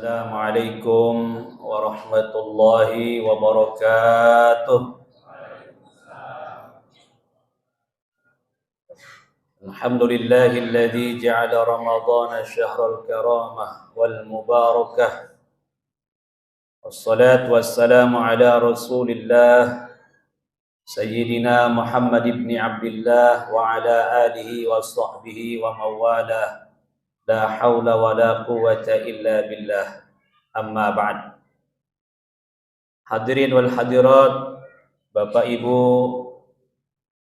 Assalamualaikum warahmatullahi wabarakatuh. Alhamdulillahilladzi ja'ala Ramadhana syahral karamah wal mubarakah. Wassalatu wassalamu ala Rasulillah Sayyidina Muhammad ibn Abdullah wa ala alihi wa sahbihi wa mawalah. La haula wa la quwwata illa billah. Amma ba'd. Hadirin wal hadirat, Bapak Ibu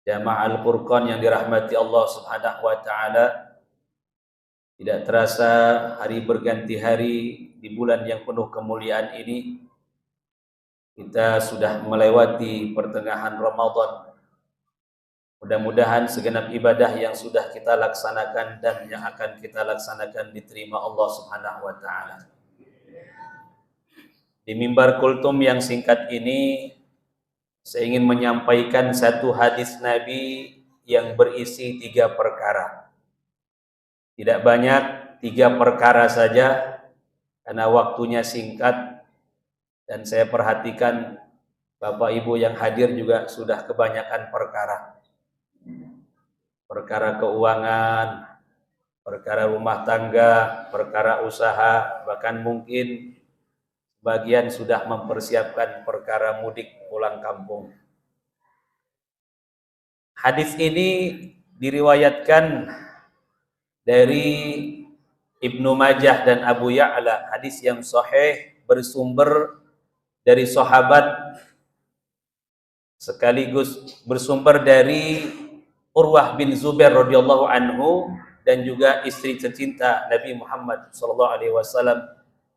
jamaah Al-Furqan yang dirahmati Allah Subhanahu wa taala. Tidak terasa hari berganti hari di bulan yang penuh kemuliaan ini. Kita sudah melewati pertengahan Ramadan. Mudah-mudahan segenap ibadah yang sudah kita laksanakan dan yang akan kita laksanakan diterima Allah Subhanahu wa taala. Di mimbar kultum yang singkat ini saya ingin menyampaikan satu hadis Nabi yang berisi 3 perkara. Tidak banyak, 3 perkara saja karena waktunya singkat dan saya perhatikan Bapak Ibu yang hadir juga sudah kebanyakan perkara. Perkara keuangan, perkara rumah tangga, perkara usaha, bahkan mungkin sebagian sudah mempersiapkan perkara mudik pulang kampung. Hadis ini diriwayatkan dari Ibnu Majah dan Abu Ya'la, hadis yang sahih bersumber dari sahabat sekaligus bersumber dari Urwah bin Zubair radhiyallahu anhu dan juga istri tercinta Nabi Muhammad sallallahu alaihi wasallam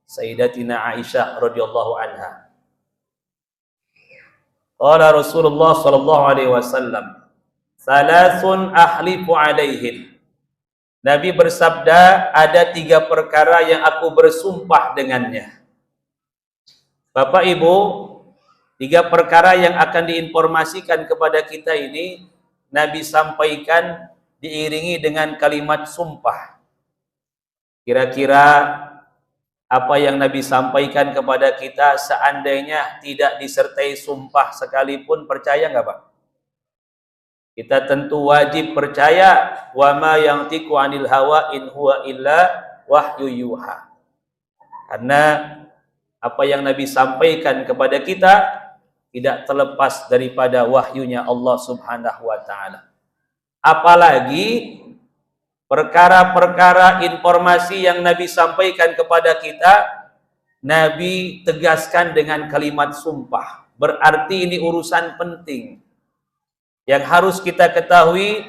Sayyidatina Aisyah radhiyallahu anha. Qala Rasulullah sallallahu alaihi wasallam, "Salasun ahlifu alaihin." Nabi bersabda, ada 3 perkara yang aku bersumpah dengannya. Bapak Ibu, 3 perkara yang akan diinformasikan kepada kita ini Nabi sampaikan diiringi dengan kalimat sumpah. Kira-kira apa yang Nabi sampaikan kepada kita seandainya tidak disertai sumpah sekalipun, percaya nggak Pak? Kita tentu wajib percaya, wa ma yantiqu 'anil hawa in huwa illa wahyu yuha. Karena apa yang Nabi sampaikan kepada kita tidak terlepas daripada wahyunya Allah Subhanahu wa taala. Apalagi perkara-perkara informasi yang Nabi sampaikan kepada kita, Nabi tegaskan dengan kalimat sumpah. Berarti ini urusan penting yang harus kita ketahui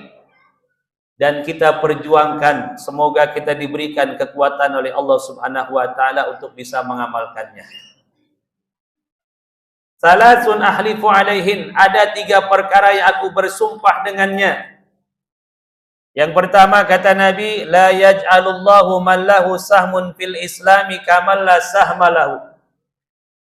dan kita perjuangkan. Semoga kita diberikan kekuatan oleh Allah Subhanahu wa taala untuk bisa mengamalkannya. Salasun ahlifu alaihin, ada 3 perkara yang aku bersumpah dengannya. Yang pertama kata Nabi, la yaj'alullahu man lahu sahmun fil islami kaman la sahma lahu.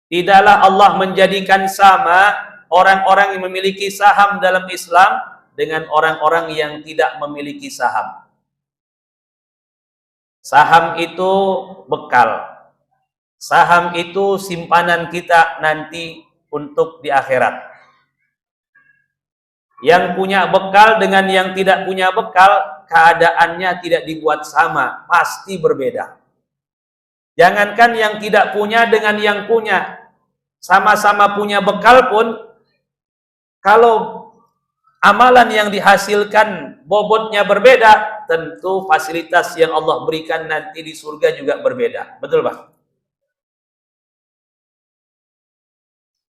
Tidaklah Allah menjadikan sama orang-orang yang memiliki saham dalam Islam dengan orang-orang yang tidak memiliki saham. Saham itu bekal. Saham itu simpanan kita nanti untuk di akhirat. Yang punya bekal dengan yang tidak punya bekal, keadaannya tidak dibuat sama, pasti berbeda. Jangankan yang tidak punya dengan yang punya, sama-sama punya bekal pun, kalau amalan yang dihasilkan bobotnya berbeda, tentu fasilitas yang Allah berikan nanti di surga juga berbeda. Betul Pak?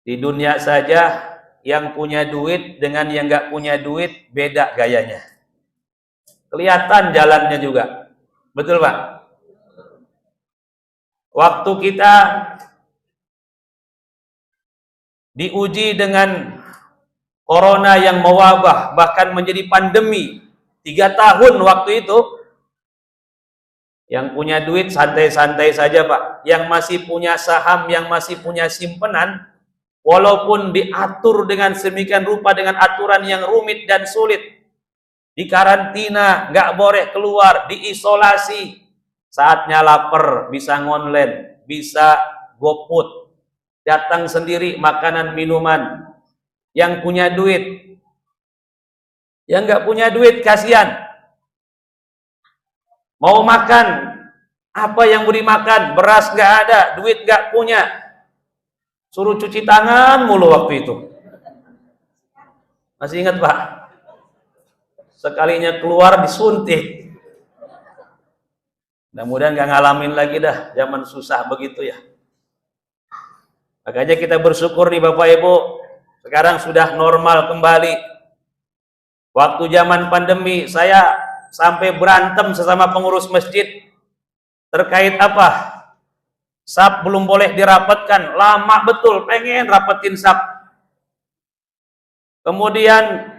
Di dunia saja yang punya duit dengan yang nggak punya duit beda gayanya. Kelihatan jalannya juga. Betul Pak? Waktu kita diuji dengan corona yang mewabah, bahkan menjadi pandemi 3 tahun waktu itu, yang punya duit santai-santai saja Pak. Yang masih punya saham, yang masih punya simpenan, walaupun diatur dengan sedemikian rupa dengan aturan yang rumit dan sulit, dikarantina, nggak boleh keluar, diisolasi, saatnya lapar bisa ngonlen, bisa GoFood, datang sendiri makanan minuman. Yang punya duit, yang nggak punya duit kasihan. Mau makan, apa yang mau dimakan? Beras nggak ada, duit nggak punya. Suruh cuci tangan mulu waktu itu. Masih ingat Pak? Sekalinya keluar disuntik. Mudah-mudahan nggak ngalamin lagi dah zaman susah begitu ya. Makanya kita bersyukur nih Bapak Ibu, sekarang sudah normal kembali. Waktu zaman pandemi saya sampai berantem sesama pengurus masjid terkait apa? SAP belum boleh dirapatkan, lama betul pengen rapetin SAP. Kemudian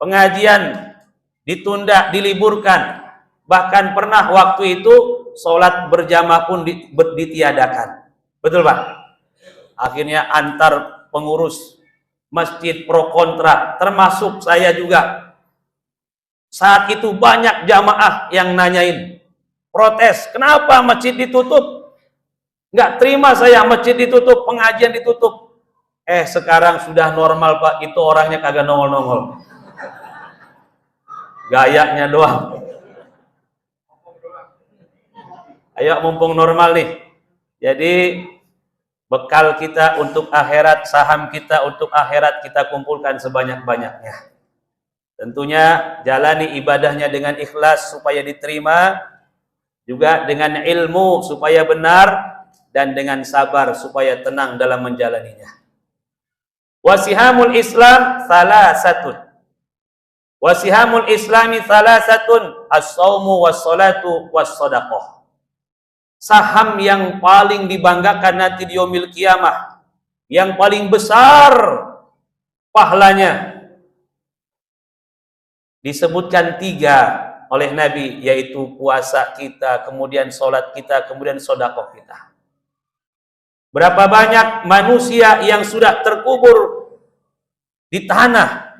pengajian ditunda, diliburkan. Bahkan pernah waktu itu sholat berjamaah pun ditiadakan. Betul Pak? Akhirnya antar pengurus masjid pro kontra, termasuk saya juga. Saat itu banyak jamaah yang nanyain, protes, kenapa masjid ditutup? Nggak terima saya masjid ditutup, pengajian ditutup. Sekarang sudah normal Pak, itu orangnya kagak nongol-nongol. Gayanya doang. Ayo mumpung normal nih. Jadi bekal kita untuk akhirat, saham kita untuk akhirat kita kumpulkan sebanyak-banyaknya. Tentunya jalani ibadahnya dengan ikhlas supaya diterima, juga dengan ilmu supaya benar, dan dengan sabar supaya tenang dalam menjalaninya. Wasihamul Islam salasatun. Wasihamul Islami salasatun, as-saumu was-salatu was-shadaqah. Saham yang paling dibanggakan nanti di yaumil qiyamah, yang paling besar pahalanya, disebutkan 3 oleh Nabi, yaitu puasa kita, kemudian sholat kita, kemudian sedekah kita. Berapa banyak manusia yang sudah terkubur di tanah,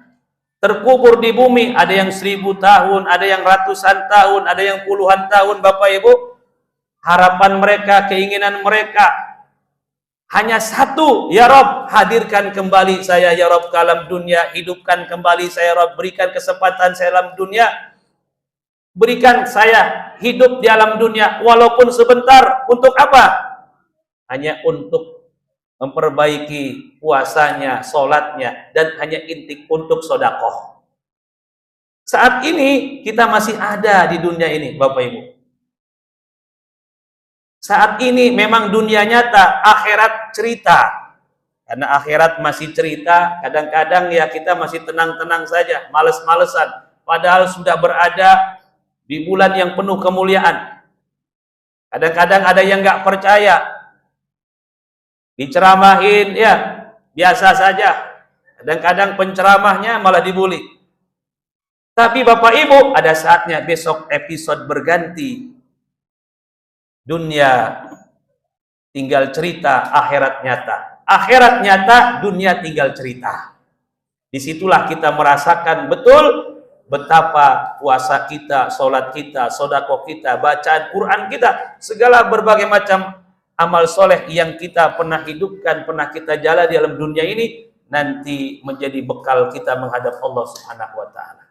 terkubur di bumi, ada yang 1000 tahun, ada yang ratusan tahun, ada yang puluhan tahun Bapak Ibu. Harapan mereka, keinginan mereka hanya satu, ya Rob, hadirkan kembali saya ya Rob ke alam dunia, hidupkan kembali saya Rob, berikan kesempatan saya alam dunia, berikan saya hidup di alam dunia walaupun sebentar. Untuk apa? Hanya untuk memperbaiki puasanya, sholatnya, dan hanya intik untuk sedekah. Saat ini kita masih ada di dunia ini Bapak Ibu. Saat ini memang dunia nyata, akhirat cerita. Karena akhirat masih cerita, kadang-kadang ya kita masih tenang-tenang saja, males-malesan. Padahal sudah berada di bulan yang penuh kemuliaan. Kadang-kadang ada yang nggak percaya, diceramahin ya biasa saja. Kadang-kadang penceramahnya malah dibully. Tapi Bapak Ibu, ada saatnya besok episode berganti. Dunia tinggal cerita, akhirat nyata. Akhirat nyata, dunia tinggal cerita. Disitulah kita merasakan betul betapa puasa kita, sholat kita, sedekah kita, bacaan Quran kita, segala berbagai macam amal soleh yang kita pernah hidupkan, pernah kita jalan di dalam dunia ini, nanti menjadi bekal kita menghadap Allah Subhanahu wa Ta'ala.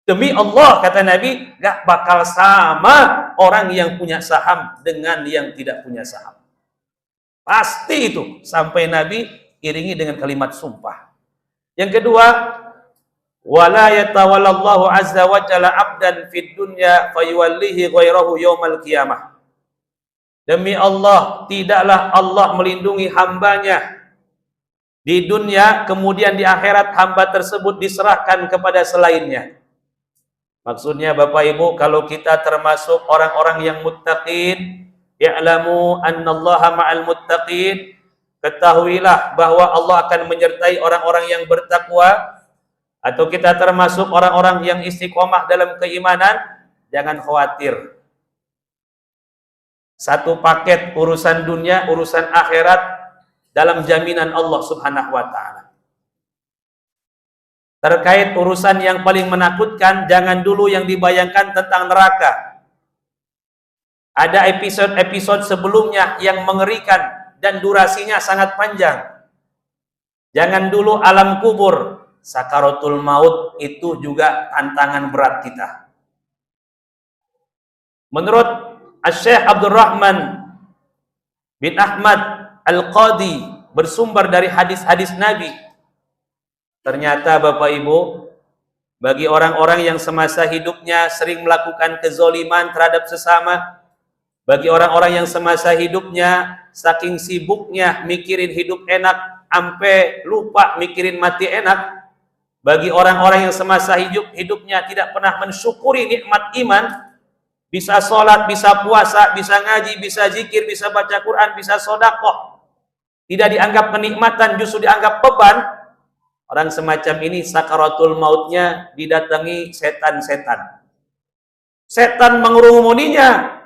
Demi Allah, kata Nabi, gak bakal sama orang yang punya saham dengan yang tidak punya saham. Pasti itu. Sampai Nabi iringi dengan kalimat sumpah. Yang kedua, wala yatawallallahu azza wa jalla abdan fid dunya fayuwallihi ghairahu yaumal qiyamah. Demi Allah, tidaklah Allah melindungi hambanya di dunia, kemudian di akhirat hamba tersebut diserahkan kepada selainnya. Maksudnya Bapak Ibu, kalau kita termasuk orang-orang yang muttaqin, ya'lamu annallaha ma'al muttaqin, ketahuilah bahwa Allah akan menyertai orang-orang yang bertakwa. Atau kita termasuk orang-orang yang istiqomah dalam keimanan, jangan khawatir. Satu paket urusan dunia, urusan akhirat dalam jaminan Allah Subhanahu wa Ta'ala. Terkait urusan yang paling menakutkan, jangan dulu yang dibayangkan tentang neraka. Ada episode-episode sebelumnya yang mengerikan dan durasinya sangat panjang. Jangan dulu alam kubur, sakaratul maut itu juga tantangan berat kita. Menurut Syekh Abdurrahman bin Ahmad Al-Qadi, bersumber dari hadis-hadis Nabi, ternyata Bapak Ibu, bagi orang-orang yang semasa hidupnya sering melakukan kezoliman terhadap sesama, bagi orang-orang yang semasa hidupnya saking sibuknya mikirin hidup enak sampai lupa mikirin mati enak, bagi orang-orang yang semasa hidupnya tidak pernah mensyukuri nikmat iman, bisa sholat, bisa puasa, bisa ngaji, bisa zikir, bisa baca Quran, bisa sedekah, tidak dianggap kenikmatan, justru dianggap beban. Orang semacam ini sakaratul mautnya didatangi setan-setan. Setan mengerumuninya,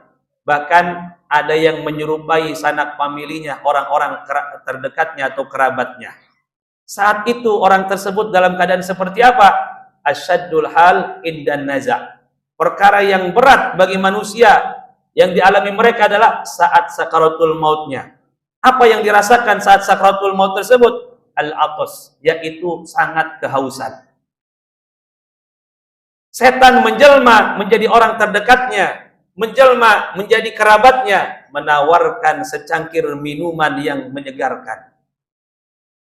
bahkan ada yang menyerupai sanak familinya, orang-orang terdekatnya atau kerabatnya. Saat itu orang tersebut dalam keadaan seperti apa? Asyaddul hal indan naza'. Perkara yang berat bagi manusia yang dialami mereka adalah saat sakaratul mautnya. Apa yang dirasakan saat sakaratul maut tersebut? Al-atas, yaitu sangat kehausan. Setan menjelma menjadi orang terdekatnya, menjelma menjadi kerabatnya, menawarkan secangkir minuman yang menyegarkan.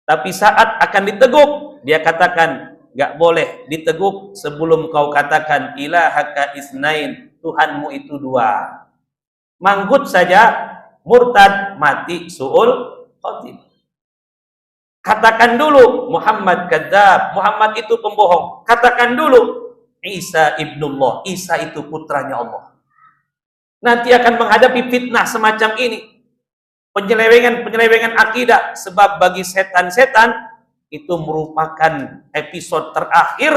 Tapi saat akan diteguk, dia katakan, gak boleh diteguk sebelum kau katakan ilahaka isnain, Tuhanmu itu dua. Manggut saja, murtad, mati, su'ul khotimah. Katakan dulu Muhammad kadzab, Muhammad itu pembohong. Katakan dulu Isa ibnullah, Isa itu putranya Allah. Nanti akan menghadapi fitnah semacam ini, penyelewengan akidah, sebab bagi setan-setan itu merupakan episode terakhir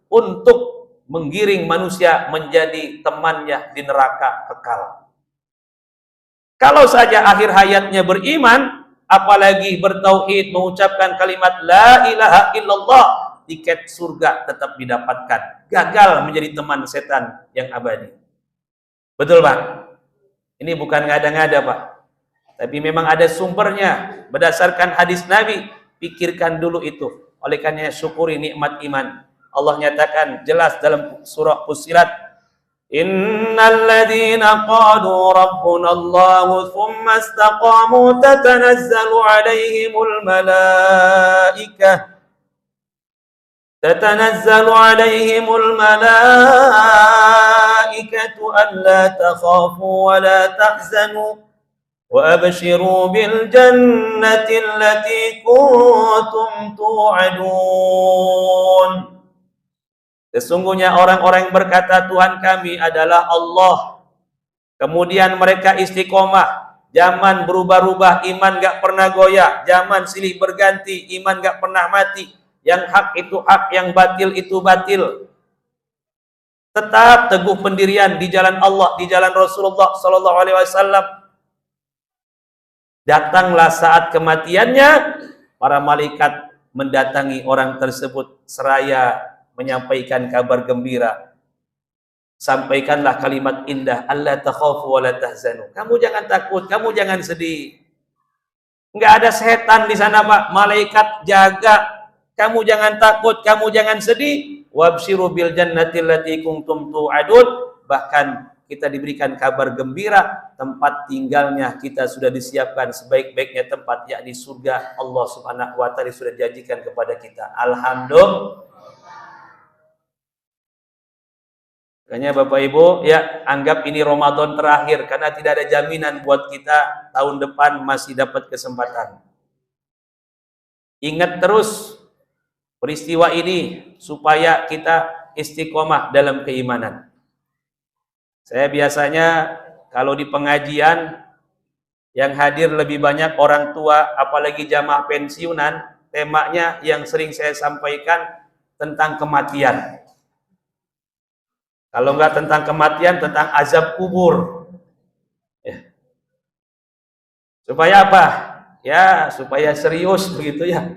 untuk menggiring manusia menjadi temannya di neraka kekal. Kalau saja akhir hayatnya beriman, apalagi bertauhid, mengucapkan kalimat la ilaha illallah, tiket surga tetap didapatkan. Gagal menjadi teman setan yang abadi. Betul Pak? Ini bukan ngada-ngada Pak, tapi memang ada sumbernya berdasarkan hadis Nabi. Pikirkan dulu itu. Oleh karena syukuri nikmat iman. Allah nyatakan jelas dalam surah Fussilat, innal ladzina qalu rabbuna Allah tsumma istaqamu tatanazzalu alaihimul malaikah alla takhafu wa la tahzanu wa abshiru bil jannati allati kuntum tu'adun. Sesungguhnya orang-orang yang berkata Tuhan kami adalah Allah, kemudian mereka istiqomah, zaman berubah-ubah, iman gak pernah goyah, zaman silih berganti, iman gak pernah mati, yang hak itu hak, yang batil itu batil, tetap teguh pendirian di jalan Allah, di jalan Rasulullah sallallahu alaihi wasallam. Datanglah saat kematiannya, para malaikat mendatangi orang tersebut seraya menyampaikan kabar gembira. Sampaikanlah kalimat indah, alla takhafu wa la tahzanu. Kamu jangan takut, kamu jangan sedih. Enggak ada setan di sana Pak, malaikat jaga. Kamu jangan takut, kamu jangan sedih. Wabshiru bil jannati allati kuntum tu'adun. Bahkan kita diberikan kabar gembira, tempat tinggalnya kita sudah disiapkan sebaik-baiknya tempat, yakni surga. Allah Subhanahu wa taala sudah janjikan kepada kita. Alhamdulillah. Makanya Bapak Ibu, ya anggap ini Ramadan terakhir, karena tidak ada jaminan buat kita tahun depan masih dapat kesempatan. Ingat terus peristiwa ini supaya kita istiqomah dalam keimanan. Saya biasanya kalau di pengajian yang hadir lebih banyak orang tua, apalagi jamaah pensiunan, temanya yang sering saya sampaikan tentang kematian. Kalau enggak tentang kematian, tentang azab kubur. Ya. Supaya apa? Ya, supaya serius begitu ya.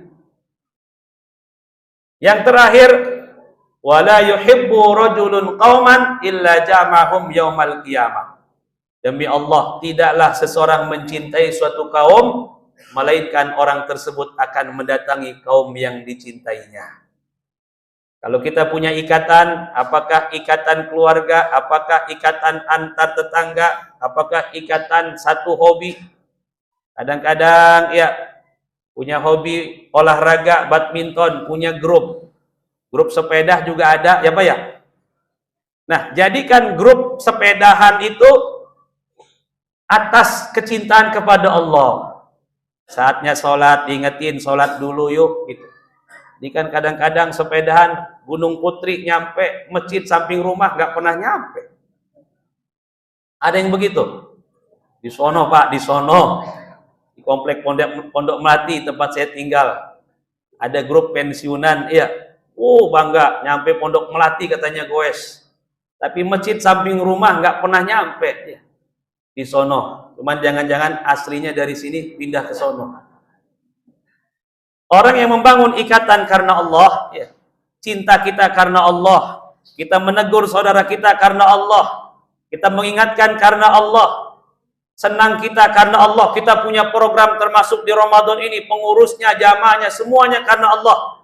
Yang terakhir, wala yuhibbu rajulun qauman illa jama'hum yaumal qiyamah. Demi Allah, tidaklah seseorang mencintai suatu kaum, melainkan orang tersebut akan mendatangi kaum yang dicintainya. Kalau kita punya ikatan, apakah ikatan keluarga, apakah ikatan antar tetangga, apakah ikatan satu hobi. Kadang-kadang ya punya hobi olahraga badminton, punya grup sepeda juga ada, ya Pak ya. Nah, jadikan grup sepedahan itu atas kecintaan kepada Allah. Saatnya sholat, diingetin sholat dulu yuk. Gitu. Ini kan kadang-kadang sepedahan Gunung Putri nyampe masjid samping rumah nggak pernah nyampe. Ada yang begitu. Di sono Pak, di sono. Di komplek Pondok Melati tempat saya tinggal. Ada grup pensiunan, iya. Bangga nyampe Pondok Melati katanya goes. Tapi masjid samping rumah nggak pernah nyampe. Ya. Di sono, cuman jangan-jangan aslinya dari sini pindah ke sono. Orang yang membangun ikatan karena Allah, ya, cinta kita karena Allah, kita menegur saudara kita karena Allah, kita mengingatkan karena Allah, senang kita karena Allah, kita punya program termasuk di Ramadan ini, pengurusnya, jamaahnya, semuanya karena Allah.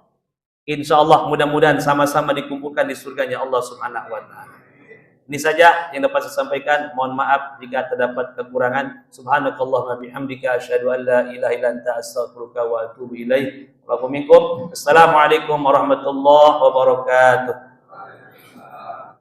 Insya Allah mudah-mudahan sama-sama dikumpulkan di surganya Allah Subhanahu wa Ta'ala. Ini saja yang dapat saya sampaikan. Mohon maaf jika terdapat kekurangan. Subhanakallahumma bihamdika asyhadu an la ilaha illa anta astaghfiruka wa atubu ilaik. Assalamualaikum warahmatullahi wabarakatuh.